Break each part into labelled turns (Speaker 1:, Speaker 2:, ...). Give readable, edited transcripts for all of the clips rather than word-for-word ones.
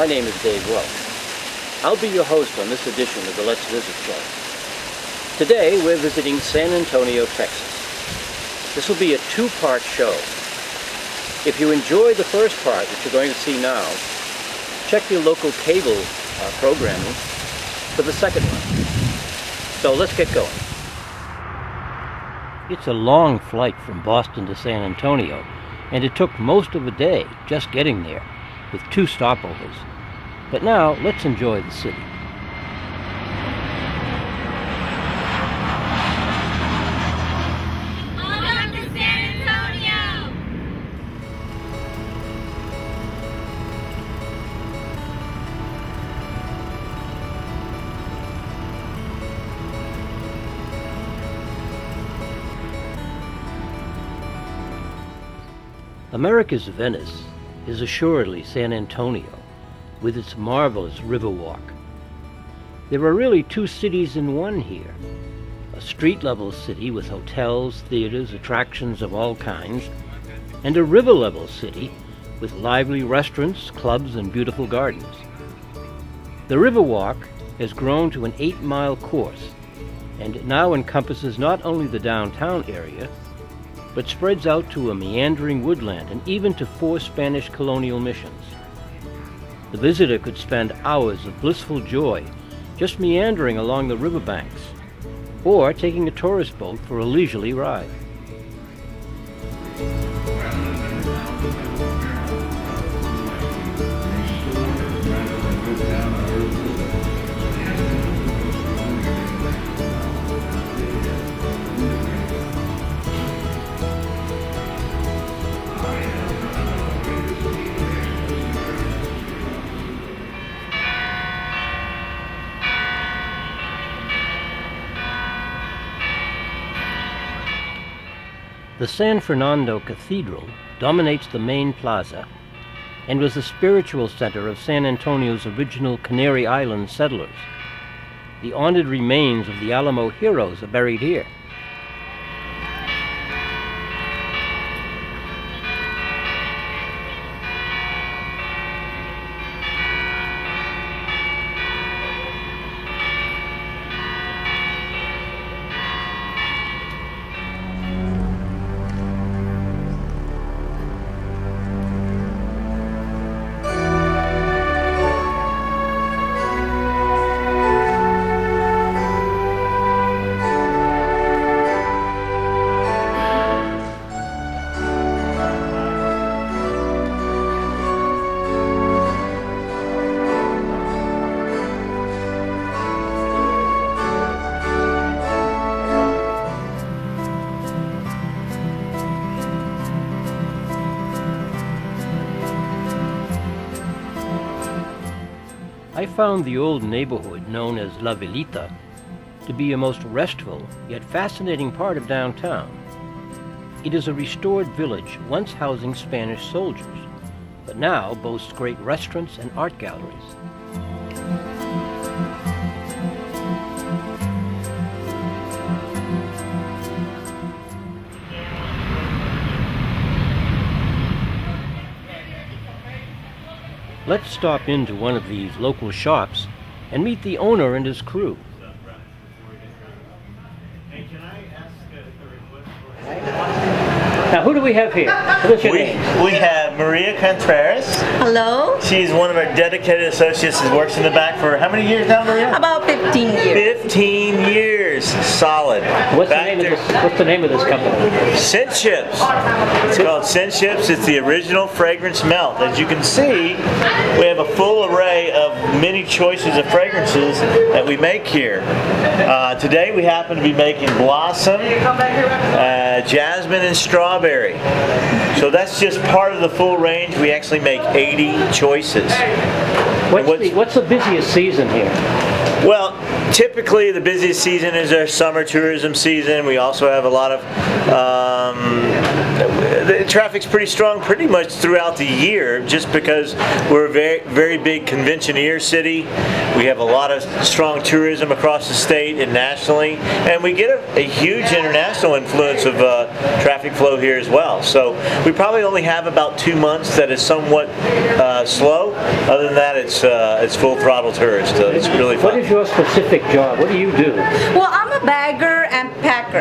Speaker 1: name is Dave Welch. I'll be your host on this edition of the Let's Visit show. Today we're visiting San Antonio, Texas. This will be a two-part show. If you enjoyed the first part, which you're going to see now, check your local cable programming for the second one. So let's get going. It's a long flight from Boston to San Antonio, and it took most of a day just getting there, with 2 stopovers. But now, let's enjoy the city.
Speaker 2: Welcome to San Antonio!
Speaker 1: America's Venice is assuredly San Antonio, with its marvelous Riverwalk. There are really 2 cities in one here. A street-level city with hotels, theaters, attractions of all kinds, and a river-level city with lively restaurants, clubs, and beautiful gardens. The Riverwalk has grown to an 8-mile course, and it now encompasses not only the downtown area, but spreads out to a meandering woodland and even to 4 Spanish colonial missions. The visitor could spend hours of blissful joy just meandering along the riverbanks, or taking a tourist boat for a leisurely ride. The San Fernando Cathedral dominates the main plaza and was the spiritual center of San Antonio's original Canary Island settlers. The honored remains of the Alamo heroes are buried here. I found the old neighborhood known as La Villita to be a most restful yet fascinating part of downtown. It is a restored village once housing Spanish soldiers, but now boasts great restaurants and art galleries. Let's stop into one of these local shops and meet the owner and his crew. Now, who do we have here? What's your name?
Speaker 3: We have Maria Contreras.
Speaker 4: Hello.
Speaker 3: She's one of our dedicated associates and works in the back for how many years now, Maria?
Speaker 4: About 15 years.
Speaker 3: 15 years. Solid.
Speaker 1: What's the name of this company?
Speaker 3: Scent Chips. It's called Scent Chips. It's the original fragrance melt. As you can see, we have a full array of many choices of fragrances that we make here. Today we happen to be making Blossom, Jasmine, and Strawberry. So that's just part of the full range. We actually make 80 choices.
Speaker 1: What's the busiest season here?
Speaker 3: Well, typically the busiest season is our summer tourism season. We also have a lot of the traffic's pretty strong pretty much throughout the year, just because we're a very big convention-eer city. We have a lot of strong tourism across the state and nationally, and we get a huge international influence of traffic flow here as well. So we probably only have about 2 months that is somewhat slow. Other than that, it's full throttle tourist. So it's really fun.
Speaker 1: What is your specific job? What do you do?
Speaker 4: Well, I'm a bagger and packer,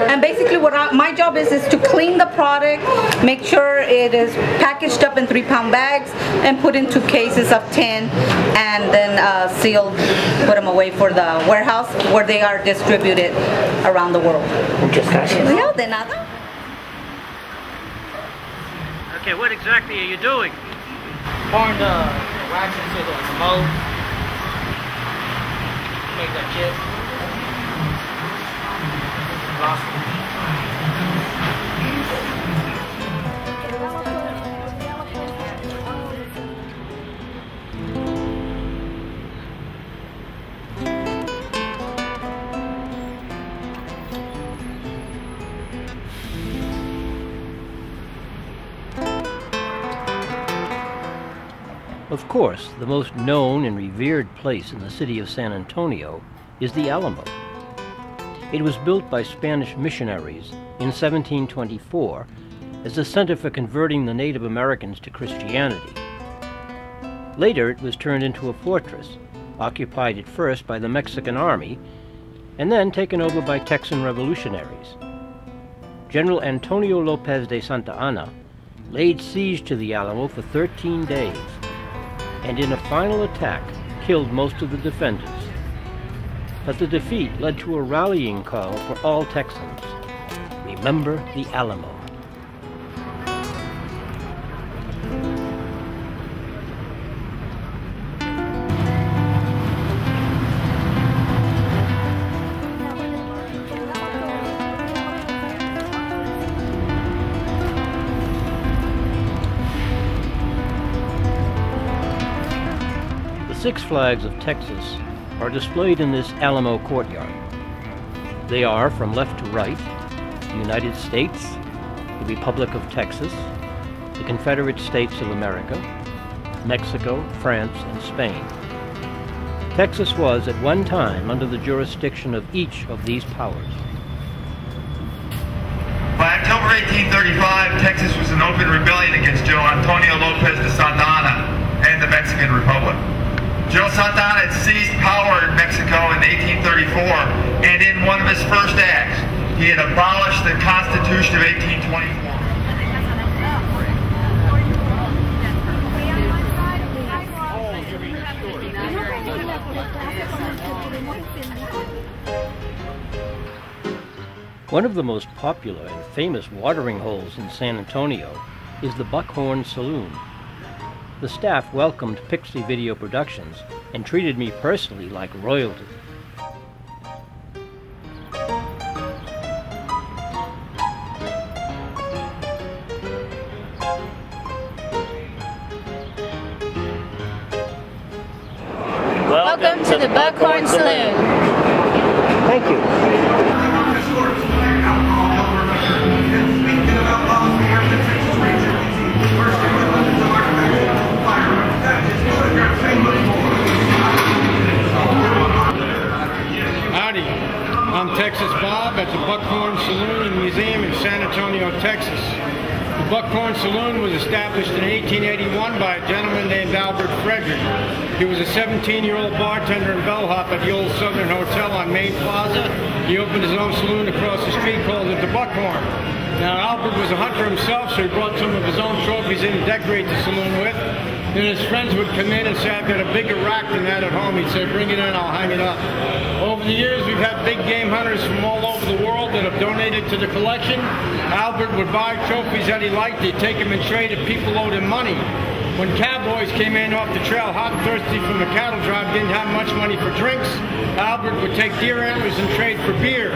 Speaker 4: and basically what my job is to clean the product, make sure it is packaged up in 3-pound bags and put into cases of 10, and then sealed, put them away for the warehouse where they are distributed around the world. No, de nada.
Speaker 1: Okay, what exactly are you doing?
Speaker 5: Pouring the wax into the mold. Make that chip.
Speaker 1: Of course, the most known and revered place in the city of San Antonio is the Alamo. It was built by Spanish missionaries in 1724 as a center for converting the Native Americans to Christianity. Later, it was turned into a fortress, occupied at first by the Mexican army, and then taken over by Texan revolutionaries. General Antonio Lopez de Santa Anna laid siege to the Alamo for 13 days, and in a final attack killed most of the defenders. But the defeat led to a rallying call for all Texans. Remember the Alamo. Six flags of Texas are displayed in this Alamo courtyard. They are, from left to right, the United States, the Republic of Texas, the Confederate States of America, Mexico, France, and Spain. Texas was, at one time, under the jurisdiction of each of these powers.
Speaker 6: By October 1835, Texas was in open rebellion against General Antonio Lopez de Santa Anna and the Mexican Republic. General Santa Anna had seized power in Mexico in 1834, and in one of his first acts, he had abolished the Constitution of 1824.
Speaker 1: One of the most popular and famous watering holes in San Antonio is the Buckhorn Saloon. The staff welcomed Pixie Video Productions and treated me personally like royalty.
Speaker 2: Welcome to the Buckhorn Saloon.
Speaker 1: Thank you.
Speaker 7: Howdy, I'm Texas Bob at the Buckhorn Saloon and Museum in San Antonio, Texas. The Buckhorn Saloon was established in 1881 by a gentleman named Albert Frederick. He was a 17-year-old bartender and bellhop at the old Southern Hotel on Main Plaza. He opened his own saloon across the street called it the Buckhorn. Now Albert was a hunter himself, so he brought some of his own trophies in to decorate the saloon with. Then his friends would come in and say, I've got a bigger rack than that at home. He'd say, bring it in, I'll hang it up. Over the years, we've had big game hunters from all over the world that have donated to the collection. Albert would buy trophies that he liked. He'd take them and trade if people owed him money. When cowboys came in off the trail hot and thirsty from the cattle drive, didn't have much money for drinks, Albert would take deer antlers and trade for beer.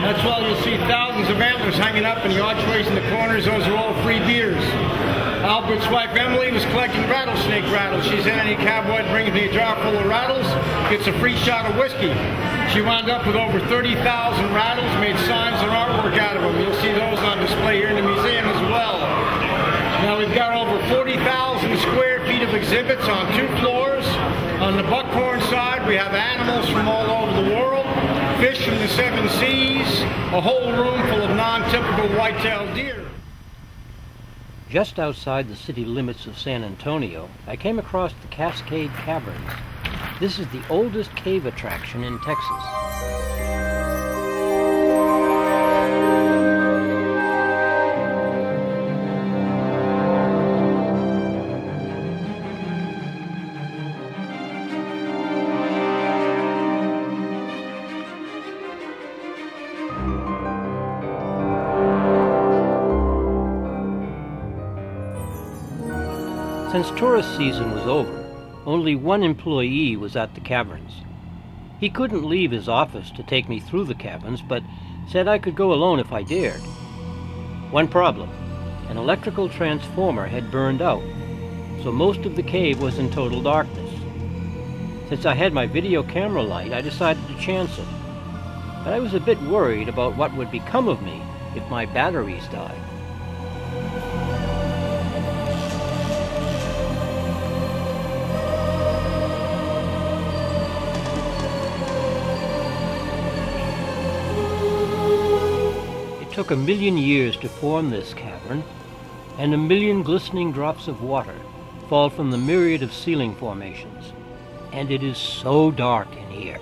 Speaker 7: That's why you'll see thousands of antlers hanging up in the archways and the corners. Those are all free beers. Albert's wife Emily was collecting rattlesnake rattles. She said any cowboy that brings me a jar full of rattles gets a free shot of whiskey. She wound up with over 30,000 rattles, made signs and artwork out of them. You'll see those on display here in the museum as well. Now we've got over 40,000 square feet of exhibits on 2 floors. On the Buckhorn side, we have animals from all over the world, fish from the 7 seas, a whole room full of non-typical white-tailed deer.
Speaker 1: Just outside the city limits of San Antonio, I came across the Cascade Caverns. This is the oldest cave attraction in Texas. Since tourist season was over, only one employee was at the caverns. He couldn't leave his office to take me through the caverns, but said I could go alone if I dared. One problem: an electrical transformer had burned out, so most of the cave was in total darkness. Since I had my video camera light, I decided to chance it. But I was a bit worried about what would become of me if my batteries died. It took 1,000,000 years to form this cavern, and 1,000,000 glistening drops of water fall from the myriad of ceiling formations. And it is so dark in here.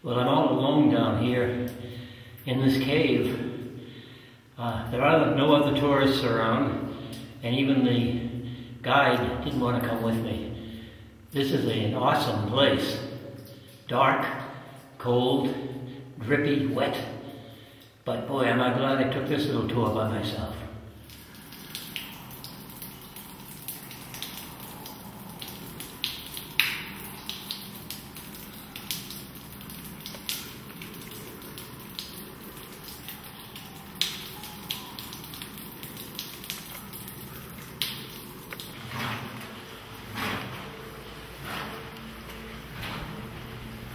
Speaker 1: Well, I'm all alone down here in this cave. There are no other tourists around, and even the guide didn't want to come with me. This is an awesome place. Dark, cold, drippy, wet. But boy, am I glad I took this little tour by myself.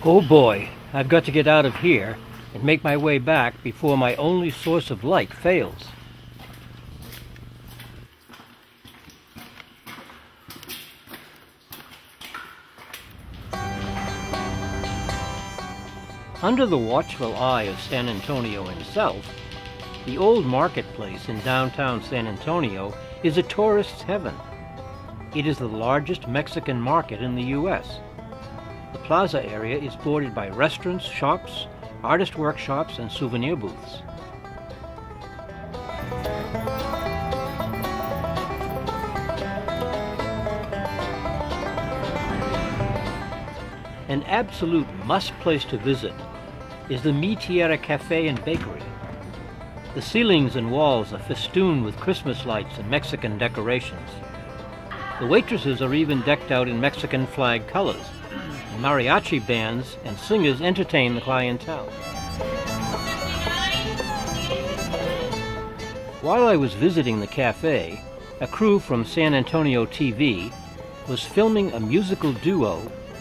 Speaker 1: Oh boy, I've got to get out of here and make my way back before my only source of light fails. Under the watchful eye of San Antonio himself, the old marketplace in downtown San Antonio is a tourist's heaven. It is the largest Mexican market in the U.S. The plaza area is bordered by restaurants, shops, artist workshops, and souvenir booths. An absolute must-place to visit is the Mi Tierra Cafe and Bakery. The ceilings and walls are festooned with Christmas lights and Mexican decorations. The waitresses are even decked out in Mexican flag colors. Mariachi bands and singers entertain the clientele. While I was visiting the cafe, a crew from San Antonio TV was filming a musical duo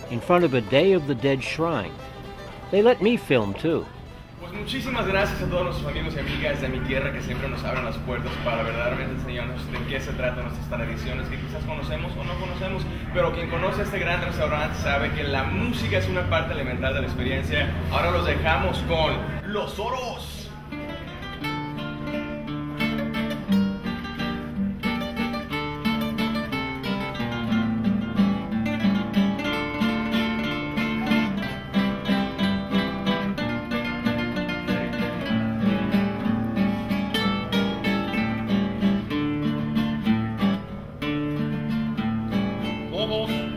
Speaker 1: in front of a Day of the Dead shrine. They let me film too.
Speaker 8: Pues muchísimas gracias a todos nuestros amigos y amigas de Mi Tierra que siempre nos abren las puertas para verdaderamente enseñarnos de qué se tratan nuestras tradiciones que quizás conocemos o no conocemos, pero quien conoce este gran restaurante sabe que la música es una parte elemental de la experiencia. Ahora los dejamos con Los Oros.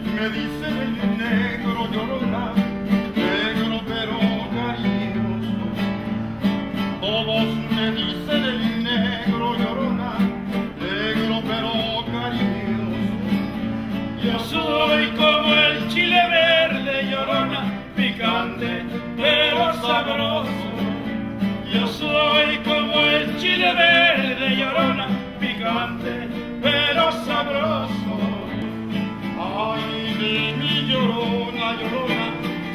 Speaker 6: Me dicen el negro llorona, negro pero cariñoso.
Speaker 7: llorona, llorona,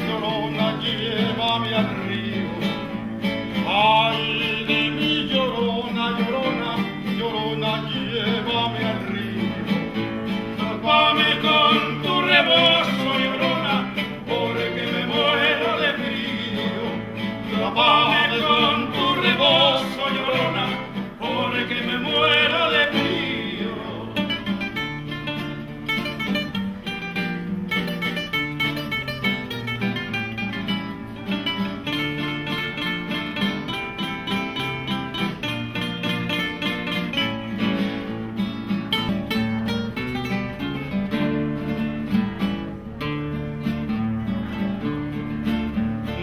Speaker 7: llorona, llévame al río. Ay de mi llorona, llorona, llorona, llévame al río. Tápame con tu rebozo, llorona, porque me muero de frío. Tápame con tu rebozo, llorona, porque me muero de frío.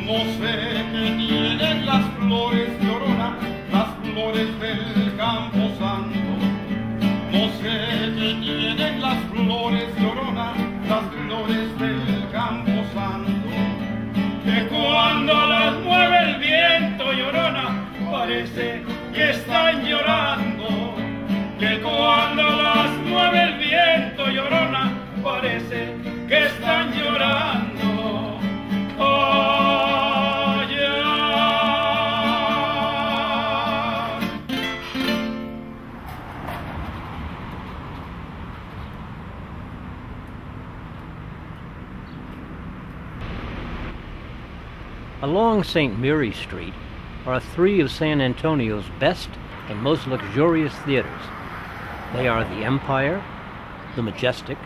Speaker 7: No sé qué tienen las flores, llorona, las flores del campo santo. No sé qué tienen las flores, llorona, las flores del campo santo. Que cuando las mueve el viento, llorona, parece que están llorando. Que cuando las mueve el viento, llorona, parece que están llorando.
Speaker 1: Along St. Mary Street are three of San Antonio's best and most luxurious theaters. They are the Empire, the Majestic,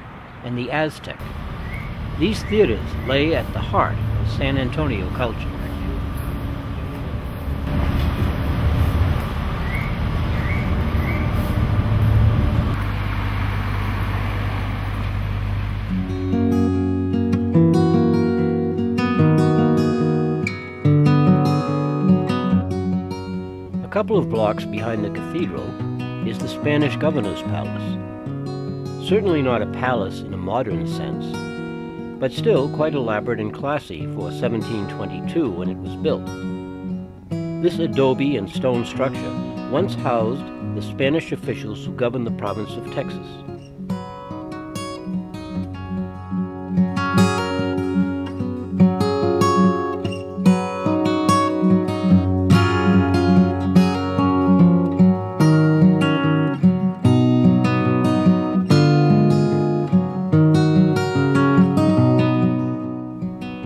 Speaker 1: and the Aztec. These theaters lay at the heart of San Antonio culture. A couple of blocks behind the cathedral is the Spanish Governor's Palace. Certainly not a palace in a modern sense, but still quite elaborate and classy for 1722 when it was built. This adobe and stone structure once housed the Spanish officials who governed the province of Texas.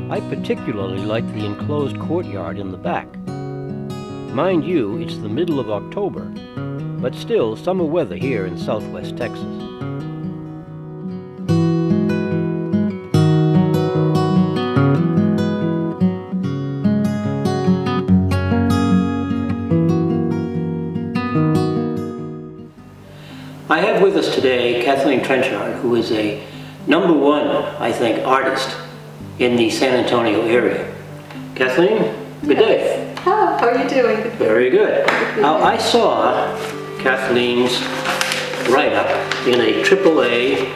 Speaker 1: I particularly like the enclosed courtyard in the back. Mind you, it's the middle of October, but still summer weather here in southwest Texas. I have with us today Kathleen Trenchard, who is a #1, I think, artist in the San Antonio area. Kathleen, good day.
Speaker 9: How are you doing?
Speaker 1: Very good. Now, I saw Kathleen's write-up in a AAA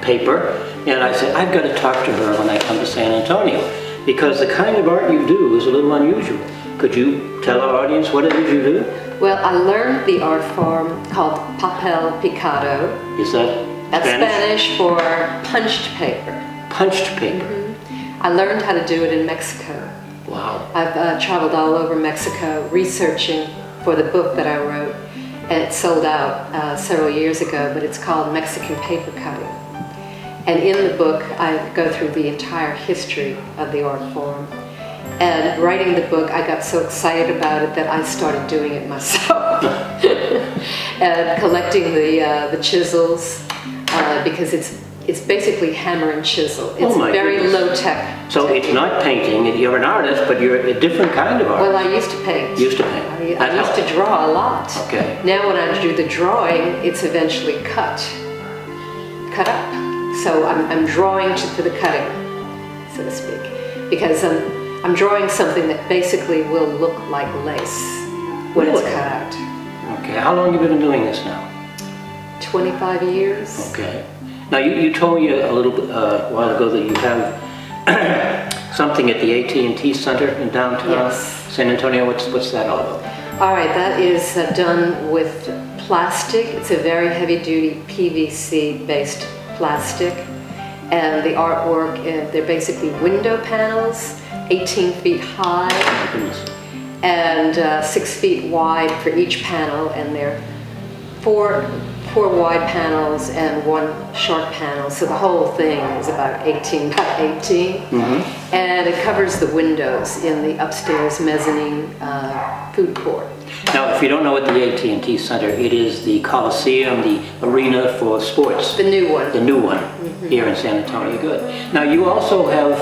Speaker 1: paper, and I said, I've got to talk to her when I come to San Antonio, because the kind of art you do is a little unusual. Could you tell our audience what it is you do?
Speaker 9: Well, I learned the art form called papel picado.
Speaker 1: Is that
Speaker 9: That's Spanish for punched paper.
Speaker 1: Punched paper?
Speaker 9: Mm-hmm. I learned how to do it in Mexico.
Speaker 1: Wow.
Speaker 9: I've traveled all over Mexico researching for the book that I wrote, and it sold out several years ago, but it's called Mexican Paper Cutting. And in the book, I go through the entire history of the art form. And writing the book, I got so excited about it that I started doing it myself. And collecting the chisels, because it's basically hammer and chisel. It's very low-tech.
Speaker 1: So it's not painting, you're an artist, but you're a different kind of artist.
Speaker 9: Well, I used to paint.
Speaker 1: Used to paint.
Speaker 9: I used to draw a lot.
Speaker 1: Okay.
Speaker 9: Now when I do the drawing, it's eventually cut up. So I'm drawing to the cutting, so to speak, because I'm drawing something that basically will look like lace when it's cut out.
Speaker 1: Okay, how long have you been doing this now?
Speaker 9: 25 years.
Speaker 1: Okay. Now you told me a little bit, a while ago that you have something at the AT&T Center in downtown San Antonio. What's that all about?
Speaker 9: All right, that is done with plastic. It's a very heavy-duty PVC-based plastic, And the artwork, they're basically window panels, 18 feet high and 6 feet wide for each panel, and they're four wide panels and 1 short panel, so the whole thing is about 18 by 18. And it covers the windows in the upstairs mezzanine food court.
Speaker 1: Now, if you don't know what the AT&T Center, it is the Coliseum, the arena for sports.
Speaker 9: The new one.
Speaker 1: The new one here in San Antonio. Good. Now, you also have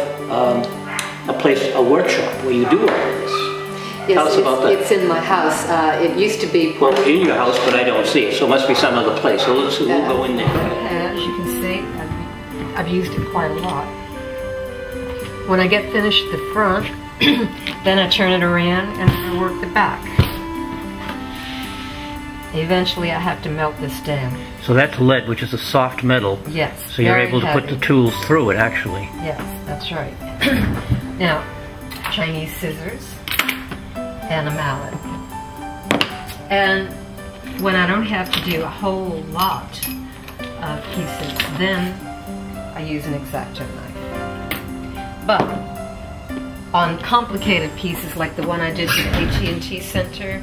Speaker 1: a workshop where you do all of this.
Speaker 9: Yes,
Speaker 1: Tell us about that.
Speaker 9: It's in my house. It used to be...
Speaker 1: Well, in your house, but I don't see it, so it must be some other place. So we'll go in there.
Speaker 9: As you can see, I've used it quite a lot. When I get finished the front, then I turn it around and I work the back. Eventually I have to melt this down.
Speaker 1: So that's lead, which is a soft metal.
Speaker 9: Yes.
Speaker 1: So you're able to put the tools through it, actually.
Speaker 9: Yes, that's right. Now, Chinese scissors and a mallet. And when I don't have to do a whole lot of pieces, then I use an X-Acto knife. But on complicated pieces like the one I did for the AT&T Center,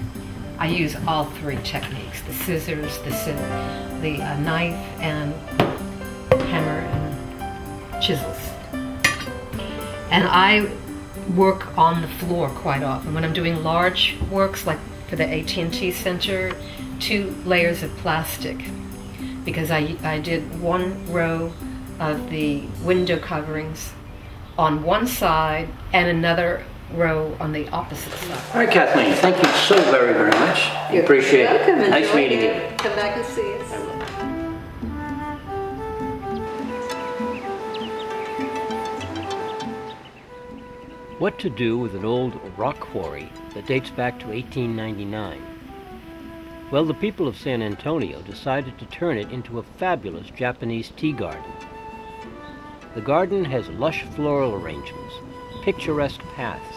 Speaker 9: I use all 3 techniques: the scissors, the knife, and hammer and chisels. And I work on the floor quite often. When I'm doing large works like for the AT&T Center, 2 layers of plastic, because I did 1 row of the window coverings on one side and another row on the opposite side.
Speaker 1: All right, Kathleen, thank you so very, very much. I appreciate it. Nice meeting you.
Speaker 9: Come back and see us.
Speaker 1: What to do with an old rock quarry that dates back to 1899? Well, the people of San Antonio decided to turn it into a fabulous Japanese tea garden. The garden has lush floral arrangements, picturesque paths,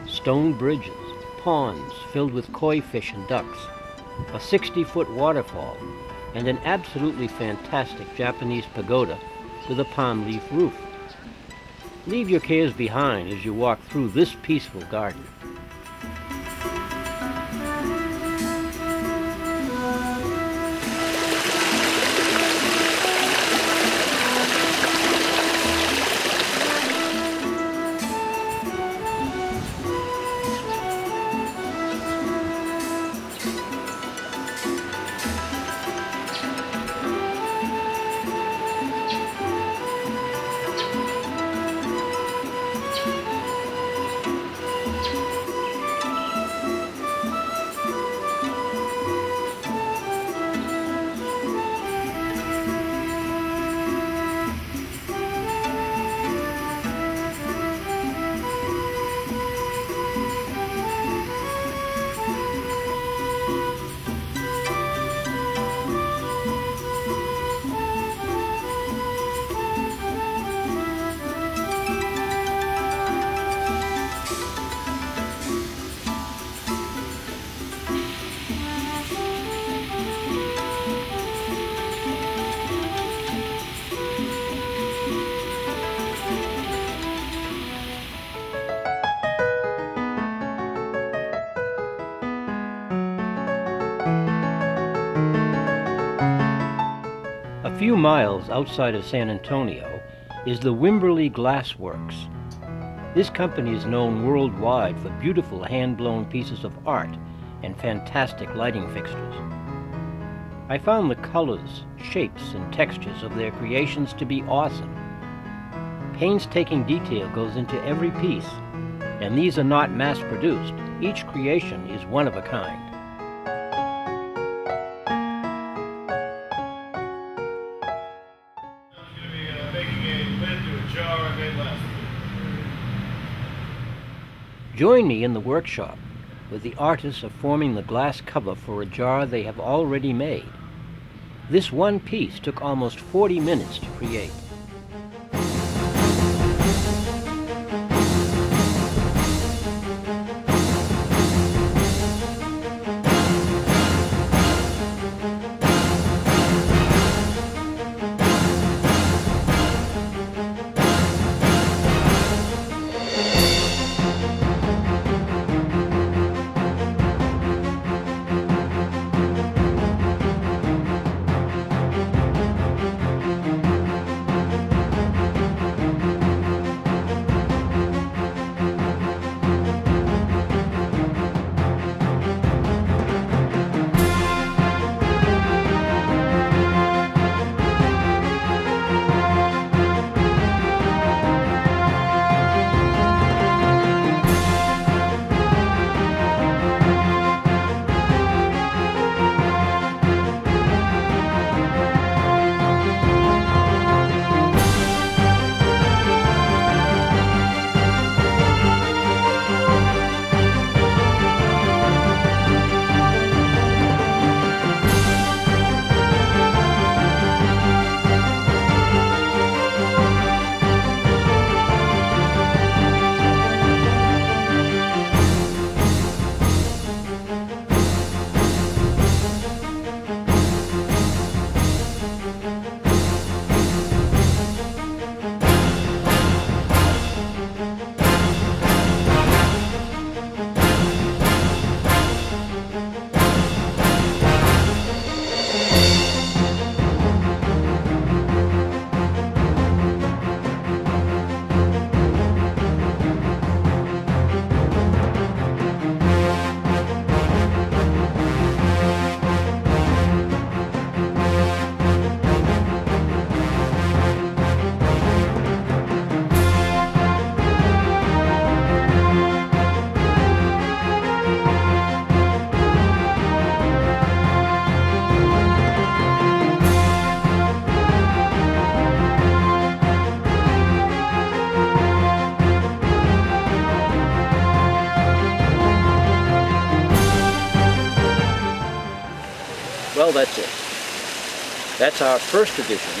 Speaker 1: stone bridges, ponds filled with koi fish and ducks, a 60-foot waterfall, and an absolutely fantastic Japanese pagoda with a palm leaf roof. Leave your cares behind as you walk through this peaceful garden. A few miles outside of San Antonio is the Whimberley Glassworks. This company is known worldwide for beautiful hand-blown pieces of art and fantastic lighting fixtures. I found the colors, shapes, and textures of their creations to be awesome. Painstaking detail goes into every piece, and these are not mass-produced. Each creation is one of a kind. Join me in the workshop, where the artists are forming the glass cover for a jar they have already made. This one piece took almost 40 minutes to create. Well, that's it. That's our first edition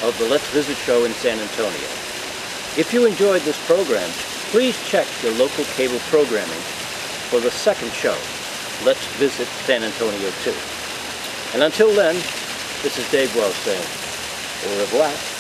Speaker 1: of the Let's Visit show in San Antonio. If you enjoyed this program, please check your local cable programming for the second show, Let's Visit San Antonio 2. And until then, this is Dave Wells saying, au revoir.